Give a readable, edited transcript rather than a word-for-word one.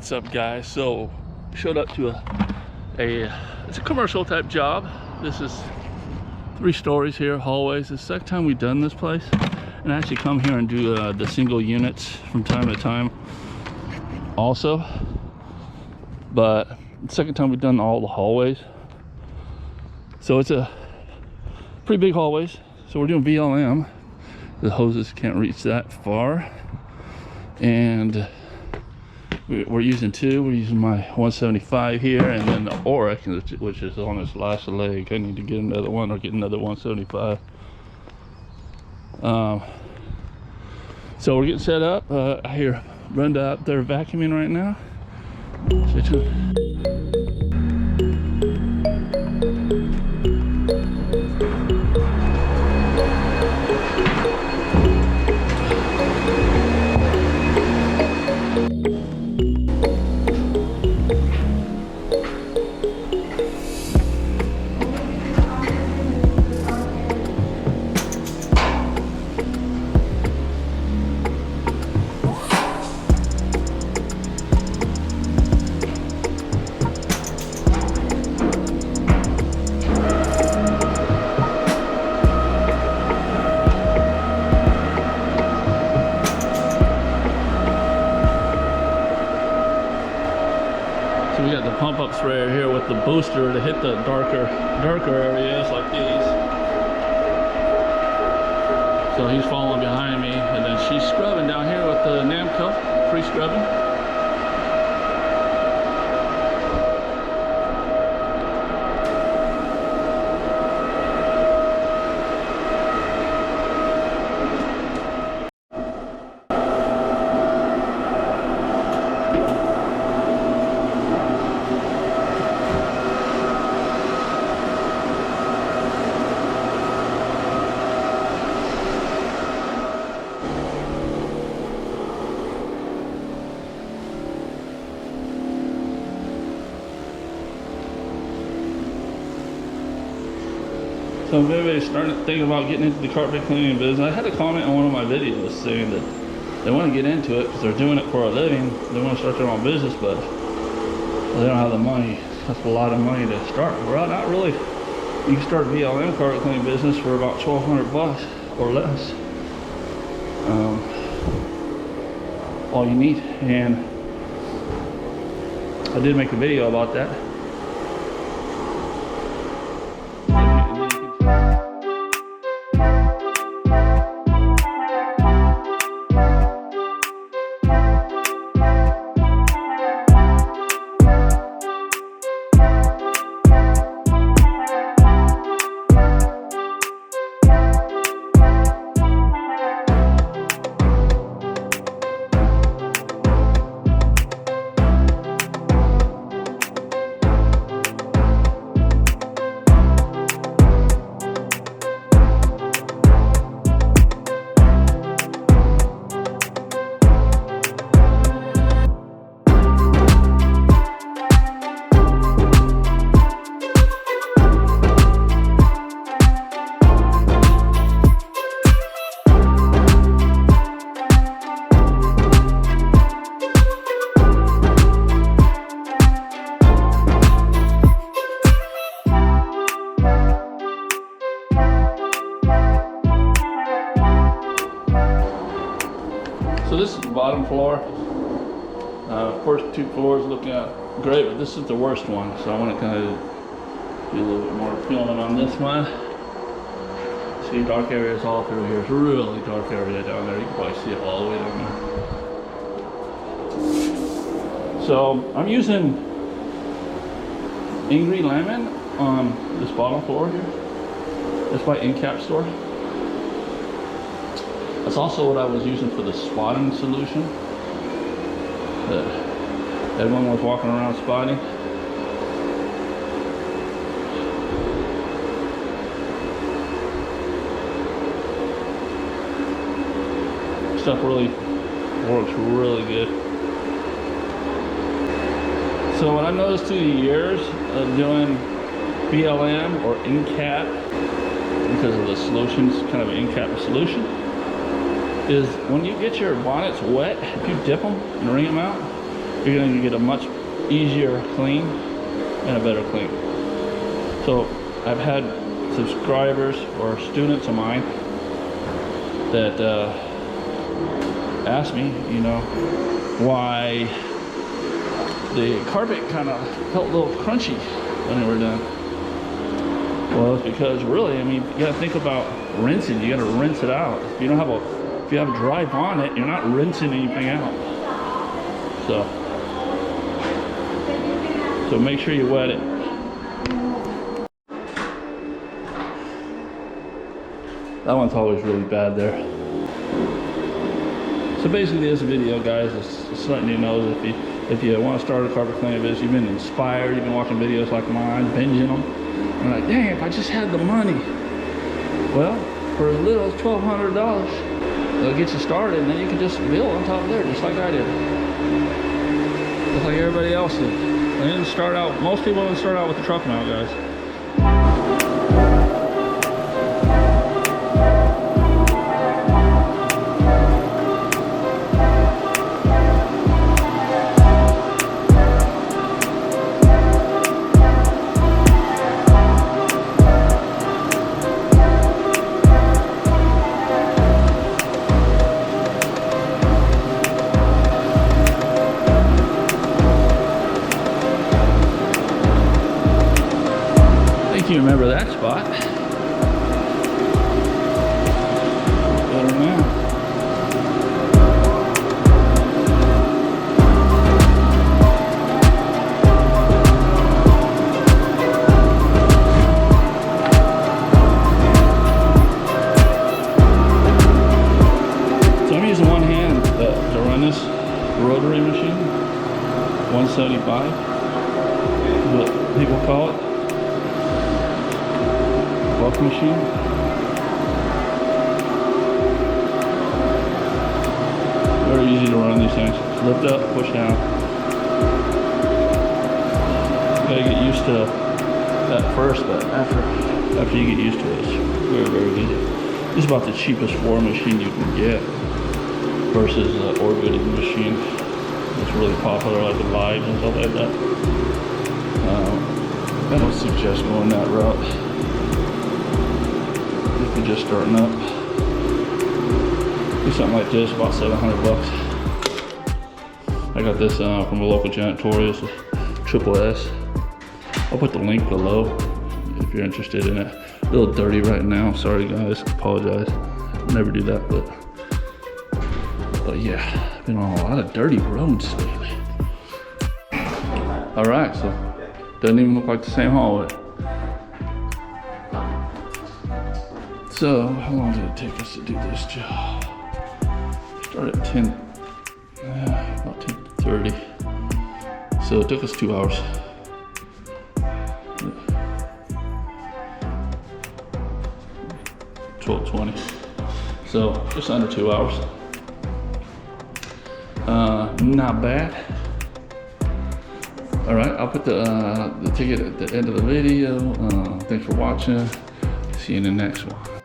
What's up, guys? So showed up to it's a commercial type job. This is 3 stories here, hallways. It's the second time we've done this place, and I actually come here and do the single units from time to time also, but the second time we've done all the hallways. So it's a pretty big hallways, so we're doing VLM. The hoses can't reach that far, and we're using 2. We're using my 175 here, and then the Auric, which is on this last leg. I need to get another one or get another 175. So we're getting set up. I hear Brenda out there vacuuming right now. Stay tuned. So we got the pump up sprayer here with the booster to hit the darker areas like these. So he's following behind me, and then she's scrubbing down here with the Namco, pre-scrubbing. So if anybody's starting to think about getting into the carpet cleaning business, I had a comment on one of my videos saying that they want to get into it because they're doing it for a living. They want to start their own business, but they don't have the money. That's a lot of money to start. Well, not really. You can start a VLM carpet cleaning business for about $1,200 or less. All you need. And I did make a video about that. So this is the bottom floor. First 2 floors looking at great, but this is the worst one. So I want to kind of do a little bit more filming on this one. See, dark areas all through here. It's a really dark area down there. You can probably see it all the way down there. So I'm using Green Rhino on this bottom floor here. It's by In-Cap store. That's also what I was using for the spotting solution. Everyone was walking around spotting. Stuff really works really good. So what I noticed through the years of doing BLM or In-Cap, because of the solutions, kind of an In-Cap solution, is when you get your bonnets wet, if you dip them and wring them out, you're gonna get a much easier clean and a better clean. So I've had subscribers or students of mine that asked me, you know, why the carpet kind of felt a little crunchy when they were done. Well, it's because really, I mean, you gotta think about rinsing. You gotta rinse it out. If you have dry bonnet, you're not rinsing anything out. So make sure you wet it. That one's always really bad there. So basically this video, guys, is letting you know that if you want to start a carpet cleaning business, you've been inspired, you've been watching videos like mine, binging them, and like, dang, if I just had the money. Well, for as little as $1,200, it'll get you started, and then you can just build on top of there, just like I did. Just like everybody else did. And then start out, most people don't start out with the truck mount, guys. You remember that spot. Better now. So I'm using one hand to run this rotary machine. 175 is what people call it. Buff machine. Very easy to run these things. Lift up, push down. You gotta get used to that first, but after you get used to it, it's very, very easy. This is about the cheapest war machine you can get versus the orbiting machine. It's really popular, like the Vibes and stuff like that. I don't suggest going that route. Just starting up. Do something like this, about 700 bucks. I got this from a local janitorial, Triple S. I'll put the link below if you're interested in it. A little dirty right now, sorry guys, apologize. Never do that, but yeah, I've been on a lot of dirty roads lately. All right, so doesn't even look like the same hallway. So, how long did it take us to do this job? Started at 10, about 10:30. So it took us 2 hours. Yeah. 12:20. So just under 2 hours. Not bad. All right, I'll put the ticket at the end of the video. Thanks for watching. See you in the next one.